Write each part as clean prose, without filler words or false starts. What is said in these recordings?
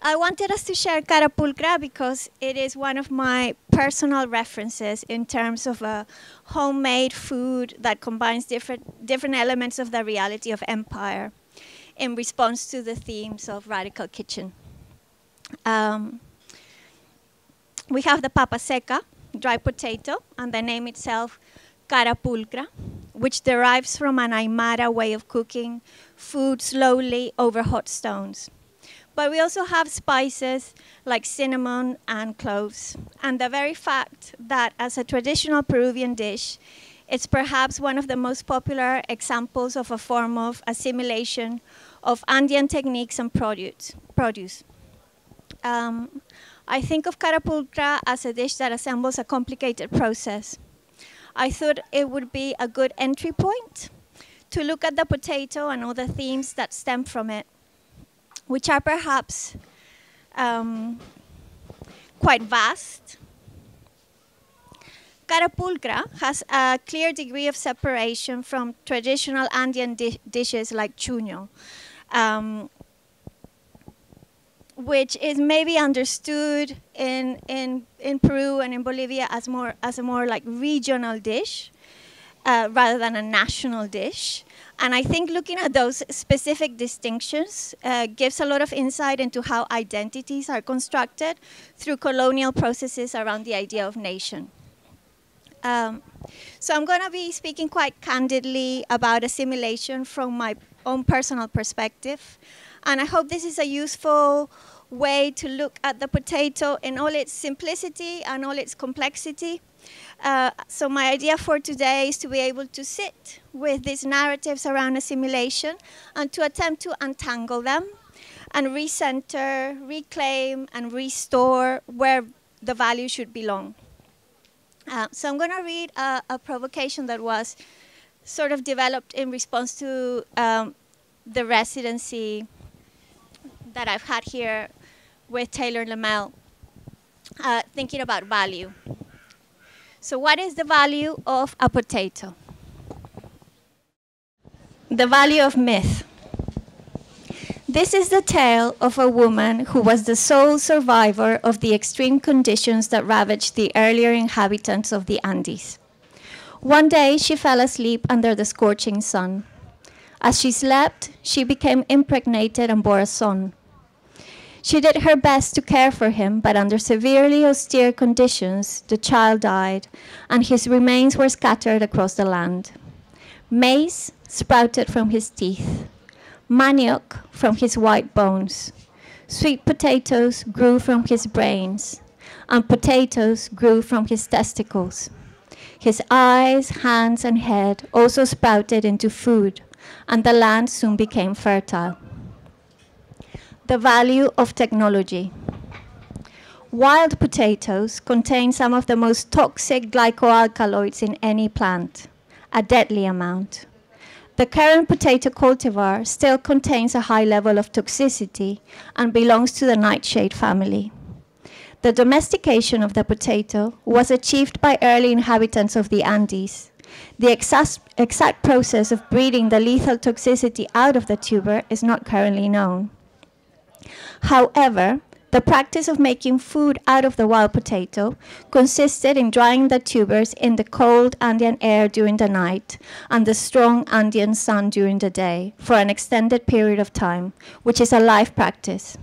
I wanted us to share Carapulcra because it is one of my personal references in terms of a homemade food that combines different elements of the reality of empire in response to the themes of radical kitchen. We have the papa seca, dry potato, and the name itself, Carapulcra, which derives from an Aymara way of cooking food slowly over hot stones. But we also have spices like cinnamon and cloves. And the very fact that as a traditional Peruvian dish, it's perhaps one of the most popular examples of a form of assimilation of Andean techniques and produce. I think of Carapulcra as a dish that assembles a complicated process. I thought it would be a good entry point to look at the potato and all the themes that stem from it, which are perhaps quite vast. Carapulcra has a clear degree of separation from traditional Andean dishes like chuño, which is maybe understood in Peru and in Bolivia as a more like regional dish rather than a national dish. And I think looking at those specific distinctions gives a lot of insight into how identities are constructed through colonial processes around the idea of nation. So I'm going to be speaking quite candidly about assimilation from my own personal perspective. And I hope this is a useful way to look at the potato in all its simplicity and all its complexity. So my idea for today is to be able to sit with these narratives around assimilation and to attempt to untangle them and recenter, reclaim, and restore where the value should belong. So I'm going to read a provocation that was sort of developed in response to the residency that I've had here with Taylor Lamel, thinking about value. So what is the value of a potato? The value of myth. This is the tale of a woman who was the sole survivor of the extreme conditions that ravaged the earlier inhabitants of the Andes. One day, she fell asleep under the scorching sun. As she slept, she became impregnated and bore a son. She did her best to care for him, but under severely austere conditions, the child died, and his remains were scattered across the land. Maize sprouted from his teeth, manioc from his white bones, sweet potatoes grew from his brains, and potatoes grew from his testicles. His eyes, hands, and head also sprouted into food, and the land soon became fertile. The value of technology. Wild potatoes contain some of the most toxic glycoalkaloids in any plant, a deadly amount. The current potato cultivar still contains a high level of toxicity and belongs to the nightshade family. The domestication of the potato was achieved by early inhabitants of the Andes. The exact process of breeding the lethal toxicity out of the tuber is not currently known. However, the practice of making food out of the wild potato consisted in drying the tubers in the cold Andean air during the night and the strong Andean sun during the day for an extended period of time, which is a live practice.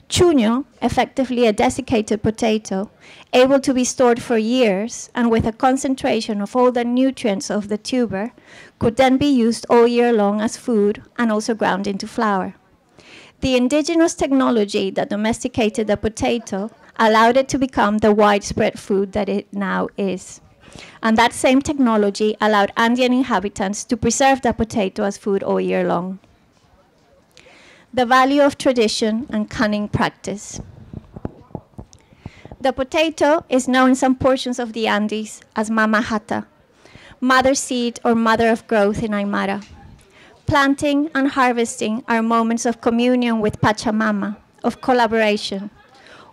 Chuño, effectively a desiccated potato, able to be stored for years and with a concentration of all the nutrients of the tuber, could then be used all year long as food and also ground into flour. The indigenous technology that domesticated the potato allowed it to become the widespread food that it now is. And that same technology allowed Andean inhabitants to preserve the potato as food all year long. The value of tradition and cunning practice. The potato is known in some portions of the Andes as mama hata, mother seed or mother of growth in Aymara. Planting and harvesting are moments of communion with Pachamama, of collaboration.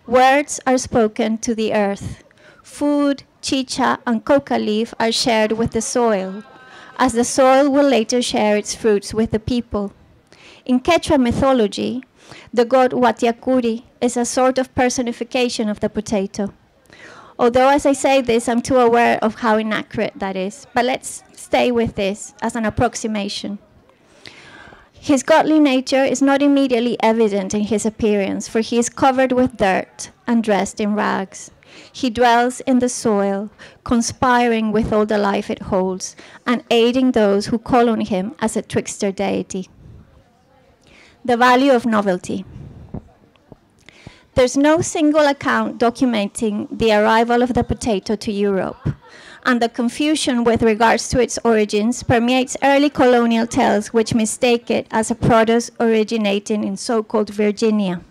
Words are spoken to the earth. Food, chicha, and coca leaf are shared with the soil, as the soil will later share its fruits with the people. In Quechua mythology, the god Watiakuri is a sort of personification of the potato. Although as I say this, I'm too aware of how inaccurate that is, but let's stay with this as an approximation. His godly nature is not immediately evident in his appearance, for he is covered with dirt and dressed in rags. He dwells in the soil, conspiring with all the life it holds, and aiding those who call on him as a trickster deity. The value of novelty. There's no single account documenting the arrival of the potato to Europe, and the confusion with regards to its origins permeates early colonial tales which mistake it as a produce originating in so-called Virginia.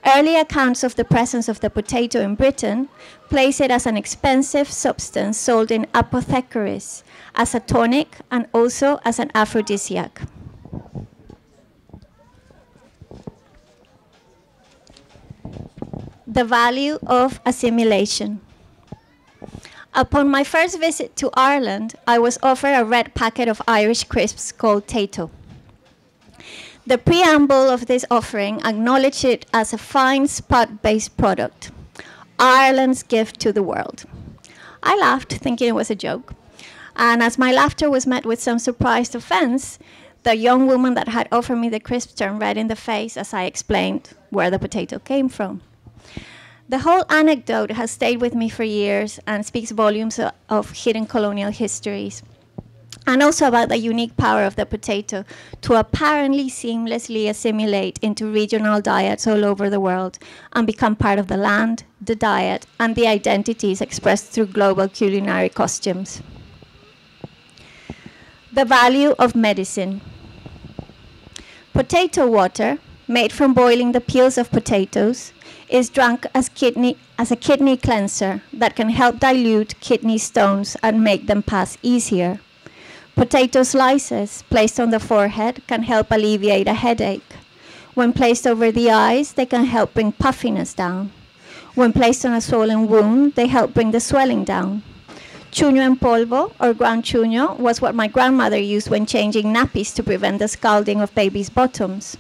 Early accounts of the presence of the potato in Britain place it as an expensive substance sold in apothecaries, as a tonic and also as an aphrodisiac. The value of assimilation. Upon my first visit to Ireland, I was offered a red packet of Irish crisps called Tato. The preamble of this offering acknowledged it as a fine spud-based product, Ireland's gift to the world. I laughed, thinking it was a joke, and as my laughter was met with some surprised offense, the young woman that had offered me the crisps turned red in the face as I explained where the potato came from. The whole anecdote has stayed with me for years and speaks volumes of hidden colonial histories, and also about the unique power of the potato to apparently seamlessly assimilate into regional diets all over the world and become part of the land, the diet, and the identities expressed through global culinary costumes. The value of medicine. Potato water, made from boiling the peels of potatoes, is drunk as a kidney cleanser that can help dilute kidney stones and make them pass easier. Potato slices placed on the forehead can help alleviate a headache. When placed over the eyes, they can help bring puffiness down. When placed on a swollen wound, they help bring the swelling down. Chuño en polvo, or ground chuño, was what my grandmother used when changing nappies to prevent the scalding of babies' bottoms.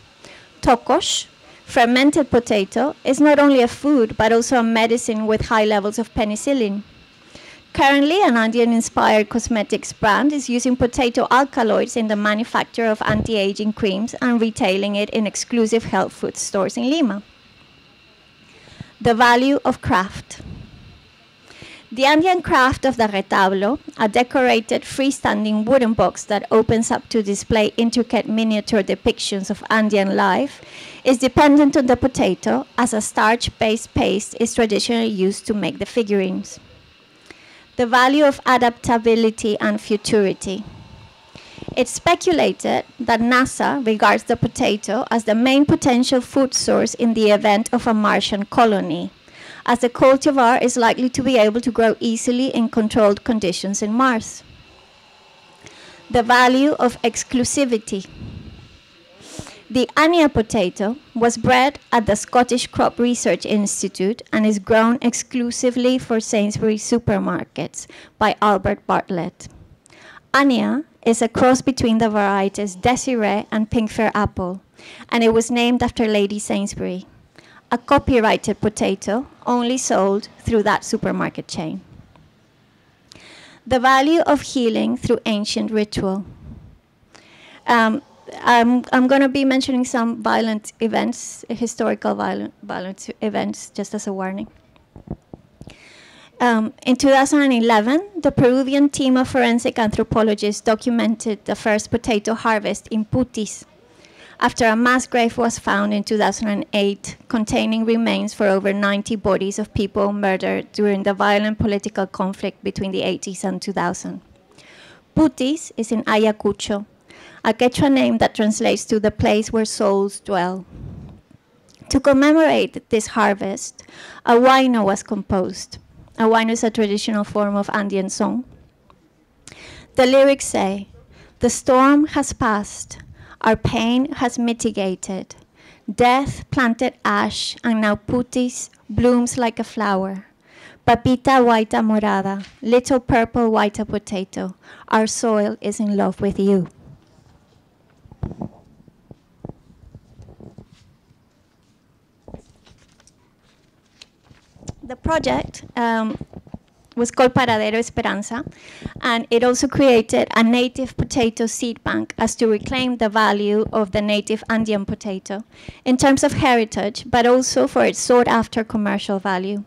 Tokosh, fermented potato, is not only a food, but also a medicine with high levels of penicillin. Currently, an Andean-inspired cosmetics brand is using potato alkaloids in the manufacture of anti-aging creams and retailing it in exclusive health food stores in Lima. The value of craft. The Andean craft of the retablo, a decorated freestanding wooden box that opens up to display intricate miniature depictions of Andean life, is dependent on the potato, as a starch-based paste is traditionally used to make the figurines. The value of adaptability and futurity. It's speculated that NASA regards the potato as the main potential food source in the event of a Martian colony, as the cultivar is likely to be able to grow easily in controlled conditions in Mars. The value of exclusivity. The Ania potato was bred at the Scottish Crop Research Institute and is grown exclusively for Sainsbury's supermarkets by Albert Bartlett. Ania is a cross between the varieties Desiree and Pinkfare apple, and it was named after Lady Sainsbury, a copyrighted potato only sold through that supermarket chain. The value of healing through ancient ritual. I'm going to be mentioning some violent events, historical violent events, just as a warning. In 2011, the Peruvian team of forensic anthropologists documented the first potato harvest in Putis, after a mass grave was found in 2008 containing remains for over 90 bodies of people murdered during the violent political conflict between the 80s and 2000. Putis is in Ayacucho, a Quechua name that translates to the place where souls dwell. To commemorate this harvest, a huayno was composed. A huayno is a traditional form of Andean song. The lyrics say, "The storm has passed, our pain has mitigated. Death planted ash, and now putis blooms like a flower. Papita guaita morada, little purple guaita potato, our soil is in love with you." The project was called Paradero Esperanza, and it also created a native potato seed bank as to reclaim the value of the native Andean potato in terms of heritage, but also for its sought-after commercial value,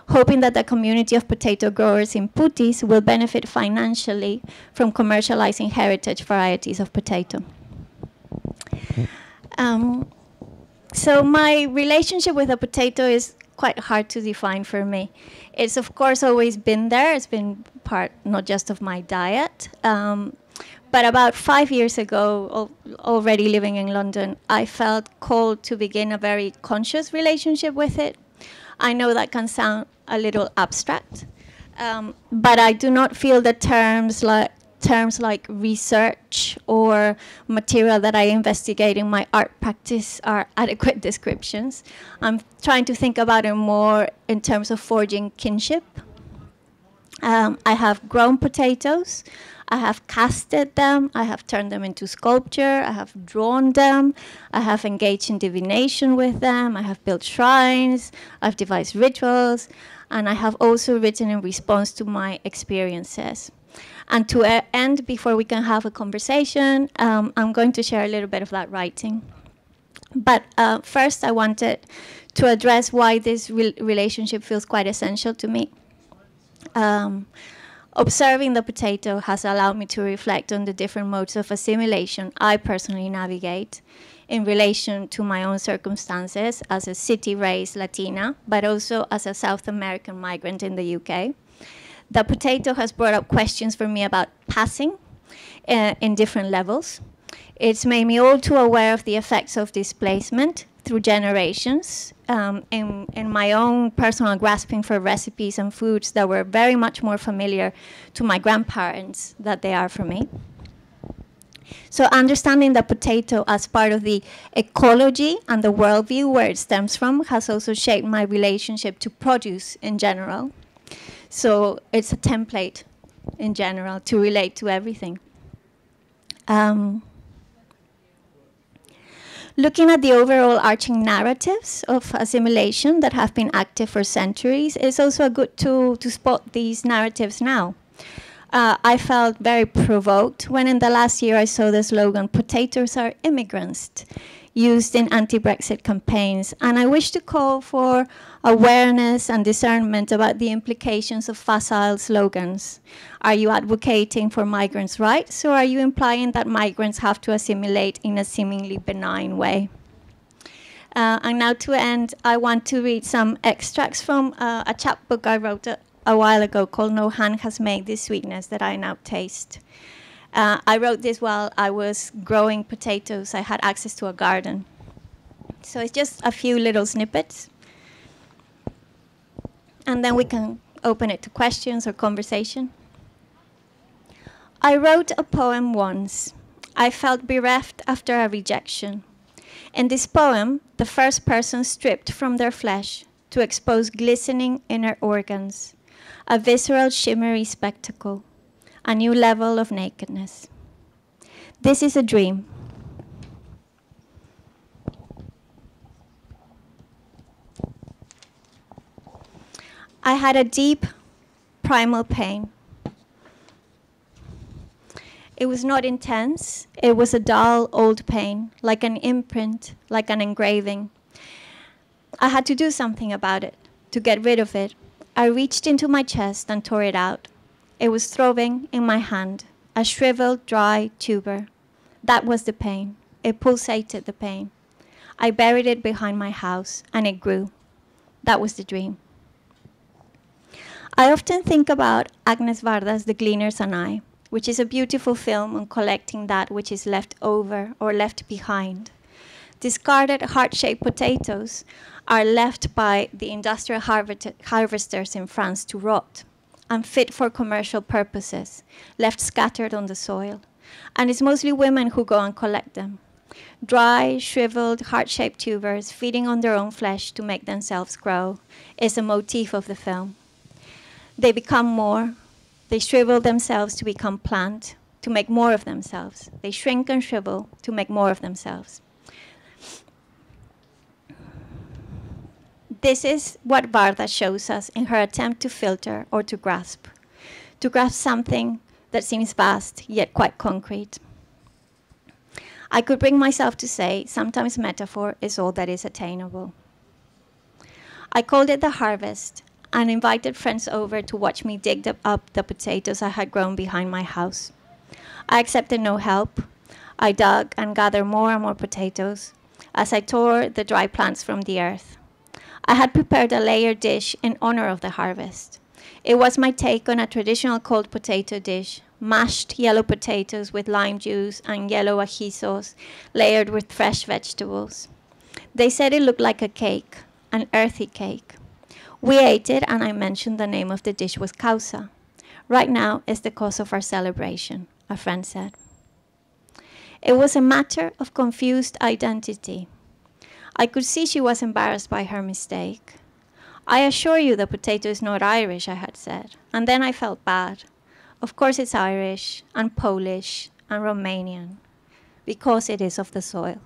hoping that the community of potato growers in Putis will benefit financially from commercializing heritage varieties of potato. So my relationship with the potato is quite hard to define for me. It's of course always been there. It's been part not just of my diet. But about 5 years ago, already living in London, I felt called to begin a very conscious relationship with it. I know that can sound a little abstract, but I do not feel the terms like research or material that I investigate in my art practice are adequate descriptions. I'm trying to think about it more in terms of forging kinship. I have grown potatoes. I have casted them. I have turned them into sculpture. I have drawn them. I have engaged in divination with them. I have built shrines. I've devised rituals. And I have also written in response to my experiences. And to end, before we can have a conversation, I'm going to share a little bit of that writing. But first, I wanted to address why this relationship feels quite essential to me. Observing the potato has allowed me to reflect on the different modes of assimilation I personally navigate in relation to my own circumstances as a city-raised Latina, but also as a South American migrant in the UK. The potato has brought up questions for me about passing in different levels. It's made me all too aware of the effects of displacement through generations in my own personal grasping for recipes and foods that were very much more familiar to my grandparents than they are for me. So understanding the potato as part of the ecology and the worldview where it stems from has also shaped my relationship to produce in general. So it's a template in general to relate to everything. Looking at the overall arching narratives of assimilation that have been active for centuries is also a good tool to spot these narratives now. I felt very provoked when in the last year I saw the slogan, "Potatoes are immigrants," used in anti-Brexit campaigns. And I wish to call for awareness and discernment about the implications of facile slogans. Are you advocating for migrants' rights, or are you implying that migrants have to assimilate in a seemingly benign way? And now to end, I want to read some extracts from a chapbook I wrote a while ago called "No Hand Has Made This Sweetness That I Now Taste." I wrote this while I was growing potatoes. I had access to a garden. So it's just a few little snippets. And then we can open it to questions or conversation. I wrote a poem once. I felt bereft after a rejection. In this poem, the first person stripped from their flesh to expose glistening inner organs, a visceral shimmery spectacle, a new level of nakedness. This is a dream. I had a deep, primal pain. It was not intense. It was a dull, old pain, like an imprint, like an engraving. I had to do something about it, to get rid of it. I reached into my chest and tore it out. It was throbbing in my hand, a shriveled, dry tuber. That was the pain. It pulsated the pain. I buried it behind my house, and it grew. That was the dream. I often think about Agnes Varda's The Gleaners and I, which is a beautiful film on collecting that which is left over or left behind. Discarded heart-shaped potatoes are left by the industrial harvesters in France to rot, unfit for commercial purposes, left scattered on the soil. And it's mostly women who go and collect them. Dry, shriveled, heart-shaped tubers feeding on their own flesh to make themselves grow is a motif of the film. They become more. They shrivel themselves to become plant, to make more of themselves. They shrink and shrivel to make more of themselves. This is what Varda shows us in her attempt to filter or to grasp something that seems vast yet quite concrete. I could bring myself to say sometimes metaphor is all that is attainable. I called it the harvest and invited friends over to watch me dig up the potatoes I had grown behind my house. I accepted no help. I dug and gathered more and more potatoes as I tore the dry plants from the earth. I had prepared a layered dish in honor of the harvest. It was my take on a traditional cold potato dish, mashed yellow potatoes with lime juice and yellow ají sauce layered with fresh vegetables. They said it looked like a cake, an earthy cake. We ate it, and I mentioned the name of the dish was causa. Right now is the cause of our celebration, a friend said. It was a matter of confused identity. I could see she was embarrassed by her mistake. I assure you the potato is not Irish, I had said, and then I felt bad. Of course it's Irish, and Polish, and Romanian, because it is of the soil.